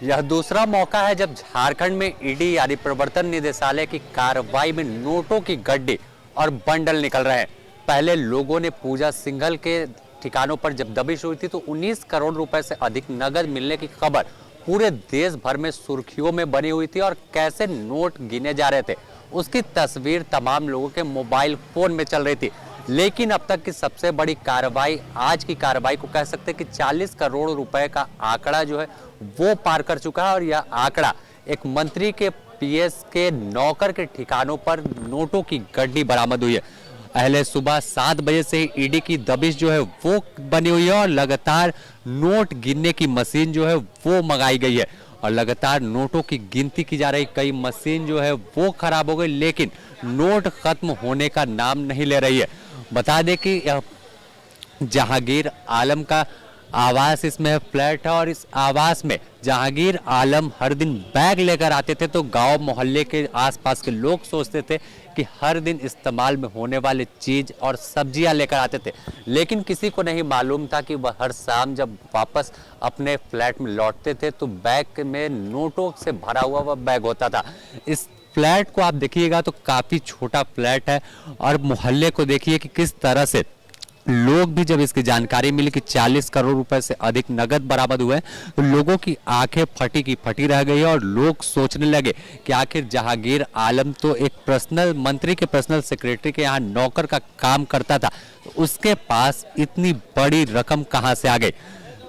यह दूसरा मौका है जब झारखंड में ईडी यानी प्रवर्तन निदेशालय की कार्रवाई में नोटों की गड्डी और बंडल निकल रहे हैं। पहले लोगों ने पूजा सिंघल के ठिकानों पर जब दबिश हुई थी तो 19 करोड़ रुपए से अधिक नगद मिलने की खबर पूरे देश भर में सुर्खियों में बनी हुई थी और कैसे नोट गिने जा रहे थे उसकी तस्वीर तमाम लोगों के मोबाइल फोन में चल रही थी। लेकिन अब तक की सबसे बड़ी कार्रवाई, आज की कार्रवाई को कह सकते हैं कि 40 करोड़ रुपए का आंकड़ा जो है वो पार कर चुका है। और यह आंकड़ा एक मंत्री के पीएस के नौकर के ठिकानों पर नोटों की गड्डी बरामद हुई है। पहले सुबह 7 बजे से ही ईडी की दबिश जो है वो बनी हुई है और लगातार नोट गिनने की मशीन जो है वो मंगाई गई है और लगातार नोटों की गिनती की जा रही। कई मशीन जो है वो खराब हो गई लेकिन नोट खत्म होने का नाम नहीं ले रही है। बता दें कि जहांगीर आलम का आवास इसमें फ्लैट है और इस आवास में जहांगीर आलम हर दिन बैग लेकर आते थे तो गांव मोहल्ले के आसपास के लोग सोचते थे कि हर दिन इस्तेमाल में होने वाले चीज और सब्जियां लेकर आते थे, लेकिन किसी को नहीं मालूम था कि वह हर शाम जब वापस अपने फ्लैट में लौटते थे तो बैग में नोटों से भरा हुआ वह बैग होता था। इस फ्लैट को आप देखिएगा तो काफी छोटा फ्लैट है और मोहल्ले को देखिए कि किस तरह से लोग भी जब इसकी जानकारी मिली कि 40 करोड़ रुपए से अधिक नगद बरामद हुए तो लोगों की आंखें फटी की फटी रह गई है और लोग सोचने लगे कि आखिर जहांगीर आलम तो एक पर्सनल मंत्री के पर्सनल सेक्रेटरी के यहाँ नौकर का काम करता था, तो उसके पास इतनी बड़ी रकम कहां से आ गई।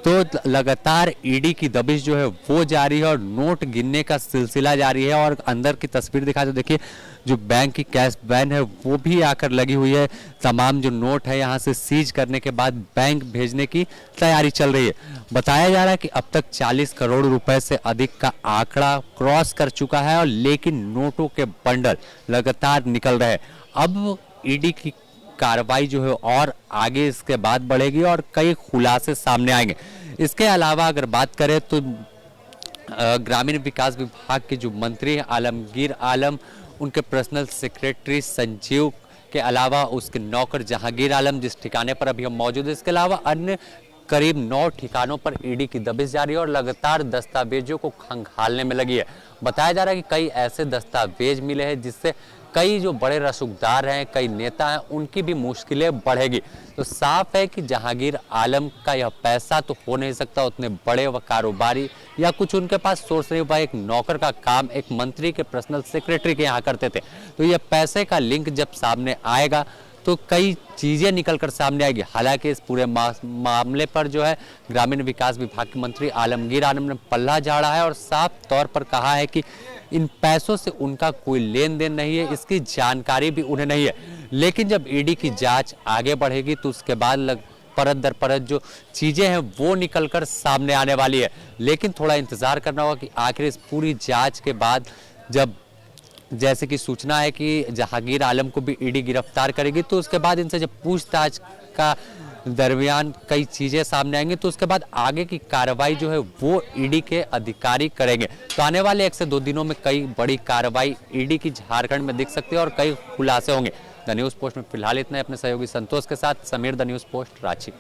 तो लगातार ईडी की दबिश जो है वो जारी है और नोट गिनने का सिलसिला जारी है। और अंदर की तस्वीर दिखा तो देखिए जो बैंक की कैश वैन है वो भी आकर लगी हुई है। तमाम जो नोट है यहाँ से सीज करने के बाद बैंक भेजने की तैयारी चल रही है। बताया जा रहा है कि अब तक 40 करोड़ रुपए से अधिक का आंकड़ा क्रॉस कर चुका है और लेकिन नोटों के बंडल लगातार निकल रहे हैं। अब ईडी की कार्रवाई जो है और आगे इसके बाद बढ़ेगी और कई खुलासे सामने आएंगे। इसके अलावा अगर बात करें तो ग्रामीण विकास विभाग के जो मंत्री हैं आलमगीर आलम, उनके पर्सनल सेक्रेटरी संजीव के अलावा उसके नौकर जहांगीर आलम जिस ठिकाने पर अभी हम मौजूद है, इसके अलावा अन्य करीब 9 ठिकानों पर ईडी की दबिश जारी है और लगातार दस्तावेजों को खंगालने में लगी है। बताया जा रहा है कि कई ऐसे दस्तावेज मिले हैं जिससे कई जो बड़े रसूखदार हैं, कई नेता हैं, उनकी भी मुश्किलें बढ़ेगी। तो साफ है कि जहांगीर आलम का यह पैसा तो हो नहीं सकता उतने बड़े व कारोबारी या कुछ उनके पास सोर्स नहीं हुआ। एक नौकर का काम एक मंत्री के पर्सनल सेक्रेटरी के यहाँ करते थे, तो यह पैसे का लिंक जब सामने आएगा तो कई चीजें निकलकर सामने आएगी। हालांकि इस पूरे मामले पर जो है ग्रामीण विकास विभाग के मंत्री आलमगीर आलम ने पल्ला झाड़ा है और साफ तौर पर कहा है कि इन पैसों से उनका कोई लेन देन नहीं है, इसकी जानकारी भी उन्हें नहीं है। लेकिन जब ईडी की जांच आगे बढ़ेगी तो उसके बाद परत दर परत जो चीजें हैं वो निकलकर सामने आने वाली है। लेकिन थोड़ा इंतजार करना होगा कि आखिर इस पूरी जांच के बाद जब जैसे कि सूचना है कि जहांगीर आलम को भी ईडी गिरफ्तार करेगी तो उसके बाद इनसे जब पूछताछ का दरमियान कई चीजें सामने आएंगी तो उसके बाद आगे की कार्रवाई जो है वो ईडी के अधिकारी करेंगे। तो आने वाले 1 से 2 दिनों में कई बड़ी कार्रवाई ईडी की झारखंड में दिख सकती है और कई खुलासे होंगे। द न्यूज़ पोस्ट में फिलहाल इतना। अपने सहयोगी संतोष के साथ Sameer, the news post, Ranchi.